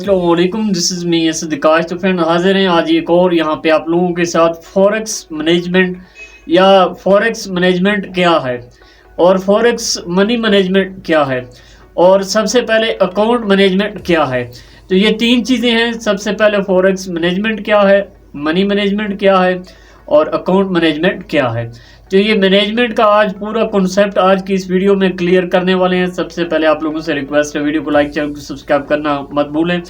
अस्सलामुअलैकुम, this is me असदिकाश। तो friend हाजिर हैं आज एक और यहाँ पे आप लोगों के साथ फॉरेक्स मैनेजमेंट या फॉरेक्स मैनेजमेंट क्या है और फॉरेक्स मनी मैनेजमेंट क्या है और सबसे पहले अकाउंट मैनेजमेंट क्या है। तो ये तीन चीज़ें हैं। सबसे पहले फॉरेक्स मैनेजमेंट क्या है, मनी मैनेजमेंट क्या है और अकाउंट मैनेजमेंट क्या है। तो ये मैनेजमेंट का आज पूरा कॉन्सेप्ट आज की इस वीडियो में क्लियर करने वाले हैं। सबसे पहले आप लोगों से रिक्वेस्ट है, वीडियो को लाइक, चैनल को सब्सक्राइब करना मत भूलें।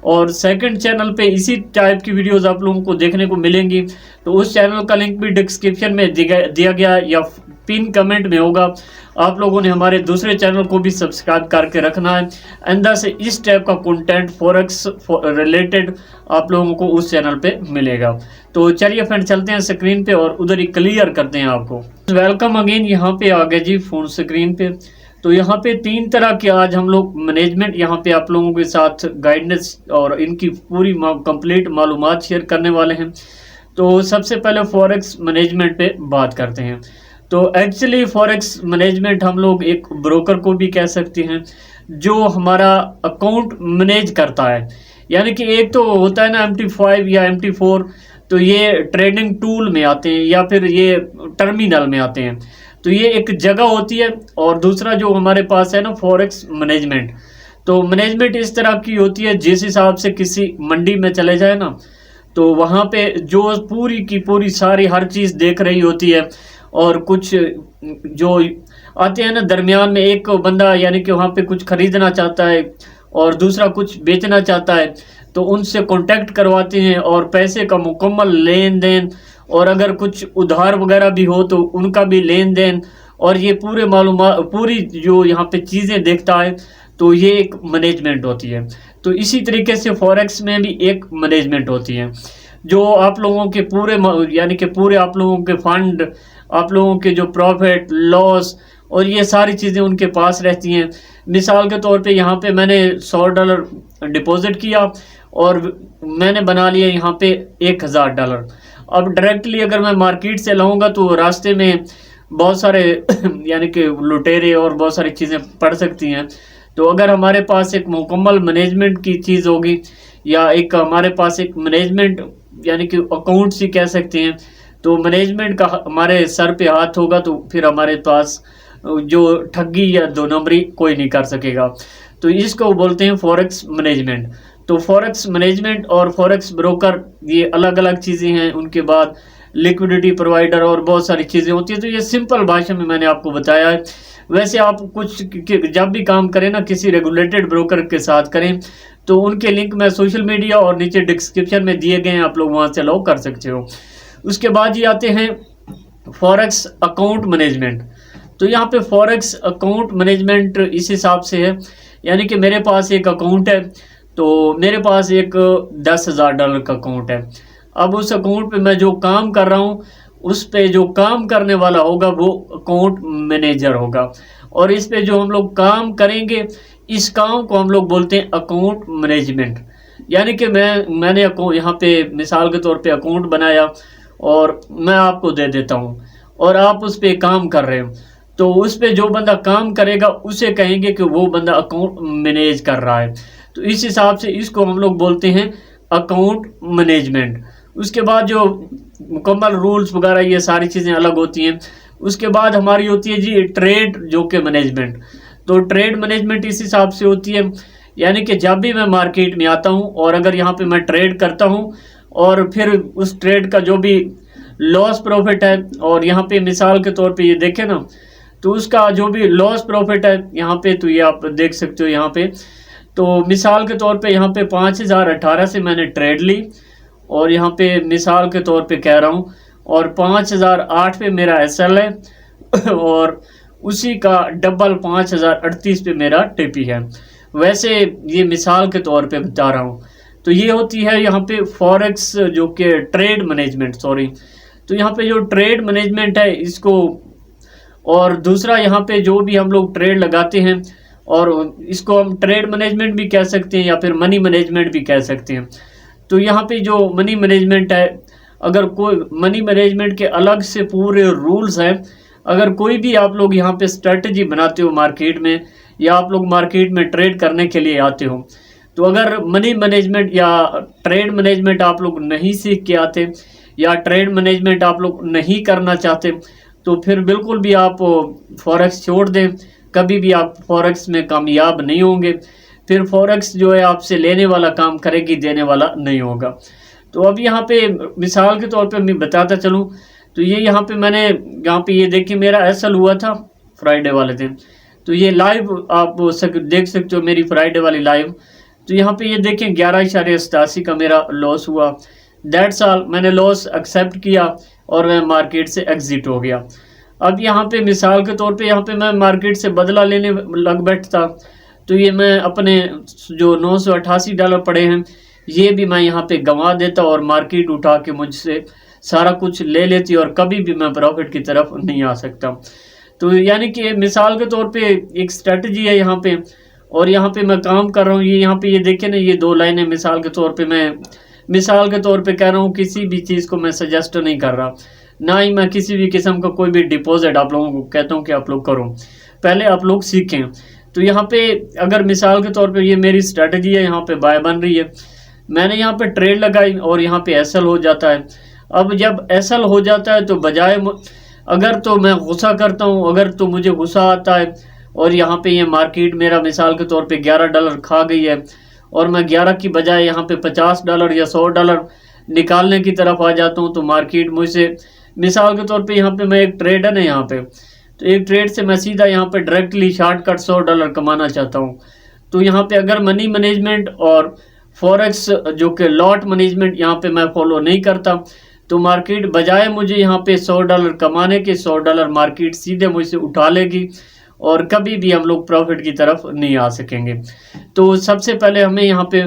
और सेकंड चैनल पे इसी टाइप की वीडियोस आप लोगों को देखने को मिलेंगी, तो उस चैनल का लिंक भी डिस्क्रिप्शन में दिया गया या पिन कमेंट में होगा। आप लोगों ने हमारे दूसरे चैनल को भी सब्सक्राइब करके रखना है। अंदर से इस टाइप का कंटेंट फॉरेक्स रिलेटेड आप लोगों को उस चैनल पे मिलेगा। तो चलिए फ्रेंड चलते हैं स्क्रीन पे और उधर ही क्लियर करते हैं आपको। वेलकम अगेन, यहाँ पे आ गए जी फोन स्क्रीन पे। तो यहाँ पे तीन तरह के आज हम लोग मैनेजमेंट यहाँ पे आप लोगों के साथ गाइडेंस और इनकी पूरी कंप्लीट मालूमात शेयर करने वाले हैं। तो सबसे पहले फॉरेक्स मैनेजमेंट पे बात करते हैं। तो एक्चुअली फॉरेक्स मैनेजमेंट हम लोग एक ब्रोकर को भी कह सकते हैं जो हमारा अकाउंट मैनेज करता है। यानी कि एक तो होता है ना MT5 या MT4, तो ये ट्रेडिंग टूल में आते हैं या फिर ये टर्मिनल में आते हैं। तो ये एक जगह होती है। और दूसरा जो हमारे पास है ना फॉरेक्स मैनेजमेंट, तो मैनेजमेंट इस तरह की होती है जिस हिसाब से किसी मंडी में चले जाए ना, तो वहाँ पे जो पूरी की पूरी सारी हर चीज़ देख रही होती है। और कुछ जो आते हैं ना दरमियान में, एक बंदा यानी कि वहाँ पे कुछ खरीदना चाहता है और दूसरा कुछ बेचना चाहता है, तो उनसे कांटेक्ट करवाते हैं और पैसे का मुकम्मल लेन देन, और अगर कुछ उधार वगैरह भी हो तो उनका भी लेन देन, और ये पूरे मालूमात पूरी जो यहाँ पे चीज़ें देखता है, तो ये एक मैनेजमेंट होती है। तो इसी तरीके से फॉरेक्स में भी एक मैनेजमेंट होती है जो आप लोगों के पूरे यानी कि पूरे आप लोगों के फंड, आप लोगों के जो प्रॉफिट लॉस और ये सारी चीज़ें उनके पास रहती हैं। मिसाल के तौर पे यहाँ पे मैंने $100 डिपॉजिट किया और मैंने बना लिया यहाँ पे $1000। अब डायरेक्टली अगर मैं मार्केट से लाऊंगा तो रास्ते में बहुत सारे यानी कि लुटेरे और बहुत सारी चीज़ें पड़ सकती हैं। तो अगर हमारे पास एक मुकम्मल मैनेजमेंट की चीज़ होगी या एक हमारे पास एक मैनेजमेंट यानी कि अकाउंट्स ही कह सकते हैं, तो मैनेजमेंट का हमारे सर पे हाथ होगा, तो फिर हमारे पास जो ठगी या दो नंबरी कोई नहीं कर सकेगा। तो इसको बोलते हैं फॉरेक्स मैनेजमेंट। तो फॉरेक्स मैनेजमेंट और फॉरेक्स ब्रोकर ये अलग अलग चीज़ें हैं। उनके बाद लिक्विडिटी प्रोवाइडर और बहुत सारी चीज़ें होती हैं। तो ये सिंपल भाषा में मैंने आपको बताया है। वैसे आप कुछ जब भी काम करें ना किसी रेगुलेटेड ब्रोकर के साथ करें, तो उनके लिंक मैं सोशल मीडिया और नीचे डिस्क्रिप्शन में दिए गए हैं, आप लोग वहाँ से लॉग कर सकते हो। उसके बाद ये आते हैं फॉरेक्स अकाउंट मैनेजमेंट। तो यहाँ पे फॉरेक्स अकाउंट मैनेजमेंट इस हिसाब से है, यानी कि मेरे पास एक अकाउंट है, तो मेरे पास एक $10,000 का अकाउंट है। अब उस अकाउंट पे मैं जो काम कर रहा हूँ, उस पे जो काम करने वाला होगा वो अकाउंट मैनेजर होगा, और इस पे जो हम लोग काम करेंगे इस काम को हम लोग बोलते हैं अकाउंट मैनेजमेंट। यानी कि मैंने यहाँ पे मिसाल के तौर पे अकाउंट बनाया और मैं आपको दे देता हूँ और आप उस पे काम कर रहे हो, तो उस पे जो बंदा काम करेगा उसे कहेंगे कि वो बंदा अकाउंट मैनेज कर रहा है। तो इस हिसाब से इसको हम लोग बोलते हैं अकाउंट मैनेजमेंट। उसके बाद जो मुकम्मल रूल्स वगैरह ये सारी चीज़ें अलग होती हैं। उसके बाद हमारी होती है जी ट्रेड जो कि मैनेजमेंट। तो ट्रेड मैनेजमेंट इस हिसाब से होती है, यानी कि जब भी मैं मार्केट में आता हूँ और अगर यहाँ पे मैं ट्रेड करता हूँ और फिर उस ट्रेड का जो भी लॉस प्रॉफिट है, और यहाँ पे मिसाल के तौर पे ये देखें ना, तो उसका जो भी लॉस प्रॉफिट है यहाँ पे, तो ये आप देख सकते हो यहाँ पे। तो मिसाल के तौर पे यहाँ पे 5018 से मैंने ट्रेड ली, और यहाँ पे मिसाल के तौर पे कह रहा हूँ, और 5008 पे मेरा SL है और उसी का डबल 5038 पे मेरा टीपी है। वैसे ये मिसाल के तौर पे बता रहा हूँ। तो ये होती है यहाँ पे फॉरेक्स जो कि ट्रेड मैनेजमेंट, सॉरी। तो यहाँ पे जो ट्रेड मैनेजमेंट है इसको, और दूसरा यहाँ पे जो भी हम लोग ट्रेड लगाते हैं, और इसको हम ट्रेड मैनेजमेंट भी कह सकते हैं या फिर मनी मैनेजमेंट भी कह सकते हैं। तो यहाँ पे जो मनी मैनेजमेंट है, अगर कोई मनी मैनेजमेंट के अलग से पूरे रूल्स हैं, अगर कोई भी आप लोग यहाँ पे स्ट्रेटजी बनाते हो मार्केट में, या आप लोग मार्केट में ट्रेड करने के लिए आते हो, तो अगर मनी मैनेजमेंट या ट्रेड मैनेजमेंट आप लोग नहीं सीख के आते या ट्रेड मैनेजमेंट आप लोग नहीं करना चाहते, तो फिर बिल्कुल भी आप फॉरेक्स छोड़ दें, कभी भी आप फॉरेक्स में कामयाब नहीं होंगे। फिर फॉरेक्स जो है आपसे लेने वाला काम करेगी, देने वाला नहीं होगा। तो अब यहाँ पे मिसाल के तौर पे मैं बताता चलूँ, तो ये यहाँ पे मैंने यहाँ पे ये देखिए मेरा एसएल हुआ था फ्राइडे वाले दिन। तो ये लाइव आप देख सकते हो मेरी फ्राइडे वाली लाइव। तो यहाँ पे ये देखें 11.87 का मेरा लॉस हुआ। दैट्स ऑल, मैंने लॉस एक्सेप्ट किया और मैं मार्केट से एग्जिट हो गया। अब यहाँ पे मिसाल के तौर पे यहाँ पे मैं मार्केट से बदला लेने लग बैठता, तो ये मैं अपने जो $988 पड़े हैं ये भी मैं यहाँ पे गंवा देता और मार्केट उठा के मुझसे सारा कुछ ले लेती और कभी भी मैं प्रॉफिट की तरफ नहीं आ सकता। तो यानी कि मिसाल के तौर पे एक स्ट्रेटजी है यहाँ पे, और यहाँ पे मैं काम कर रहा हूँ। ये यहाँ पे ये देखें ना, ये 2 लाइनें मिसाल के तौर पे मैं मिसाल के तौर पे कह रहा हूँ, किसी भी चीज़ को मैं सजेस्ट नहीं कर रहा, ना ही मैं किसी भी किस्म का कोई भी डिपॉजिट आप लोगों को कहता हूँ कि आप लोग करो, पहले आप लोग सीखें। तो यहाँ पे अगर मिसाल के तौर पे ये मेरी स्ट्रेटजी है, यहाँ पे बाय बन रही है, मैंने यहाँ पे ट्रेड लगाई और यहाँ पे एसएल हो जाता है। अब जब एसएल हो जाता है तो बजाय अगर तो मैं गुस्सा करता हूँ, अगर तो मुझे गुस्सा आता है और यहाँ पे ये मार्केट मेरा मिसाल के तौर पे $11 खा गई है और मैं 11 की बजाय यहाँ पे $50 या $100 निकालने की तरफ आ जाता हूँ, तो मार्केट मुझसे मिसाल के तौर पे यहाँ पे मैं एक ट्रेडर है यहाँ पे, तो एक ट्रेड से मैं सीधा यहाँ पे डायरेक्टली शॉर्टकट $100 कमाना चाहता हूँ। तो यहाँ पे अगर मनी मैनेजमेंट और फॉरेक्स जो कि लॉट मैनेजमेंट यहाँ पे मैं फॉलो नहीं करता, तो मार्केट बजाय मुझे यहाँ पे $100 कमाने के $100 मार्केट सीधे मुझसे उठा लेगी और कभी भी हम लोग प्रॉफिट की तरफ नहीं आ सकेंगे। तो सबसे पहले हमें यहाँ पे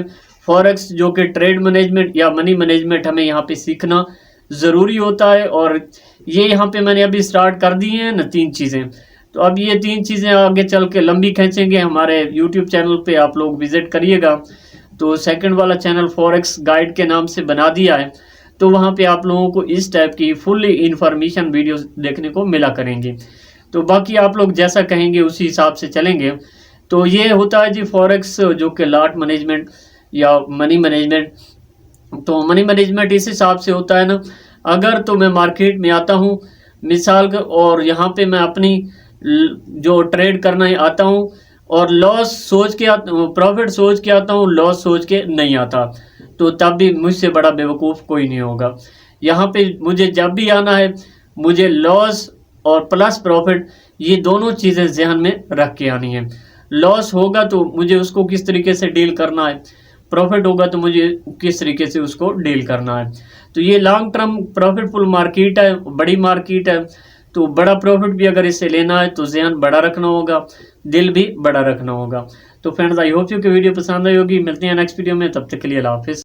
फॉरेक्स जो कि ट्रेड मैनेजमेंट या मनी मैनेजमेंट हमें यहाँ पे सीखना ज़रूरी होता है, और ये यहाँ पे मैंने अभी स्टार्ट कर दी हैं ना 3 चीज़ें। तो अब ये 3 चीज़ें आगे चल के लंबी खींचेंगे। हमारे यूट्यूब चैनल पे आप लोग विज़िट करिएगा, तो सेकंड वाला चैनल फॉरेक्स गाइड के नाम से बना दिया है, तो वहाँ पे आप लोगों को इस टाइप की फुल्ली इन्फॉर्मेशन वीडियो देखने को मिला करेंगी। तो बाकी आप लोग जैसा कहेंगे उसी हिसाब से चलेंगे। तो ये होता है जी फॉरेक्स जो कि लॉट मैनेजमेंट या मनी मैनेजमेंट। तो मनी मैनेजमेंट इस हिसाब से होता है ना, अगर तो मैं मार्केट में आता हूँ मिसाल का, और यहाँ पे मैं अपनी जो ट्रेड करना आता हूँ और लॉस सोच के प्रॉफिट सोच के आता हूँ, लॉस सोच के नहीं आता, तो तब भी मुझसे बड़ा बेवकूफ़ कोई नहीं होगा। यहाँ पे मुझे जब भी आना है, मुझे लॉस और प्लस प्रॉफिट ये दोनों चीज़ें जहन में रख के आनी है। लॉस होगा तो मुझे उसको किस तरीके से डील करना है, प्रॉफिट होगा तो मुझे किस तरीके से उसको डील करना है। तो ये लॉन्ग टर्म प्रॉफिटफुल मार्केट है, बड़ी मार्केट है, तो बड़ा प्रॉफिट भी अगर इससे लेना है तो जहन बड़ा रखना होगा, दिल भी बड़ा रखना होगा। तो फ्रेंड्स, आई होप यू कि वीडियो पसंद आई होगी। मिलते हैं नेक्स्ट वीडियो में, तब तक के लिए अल्लाह हाफिज़।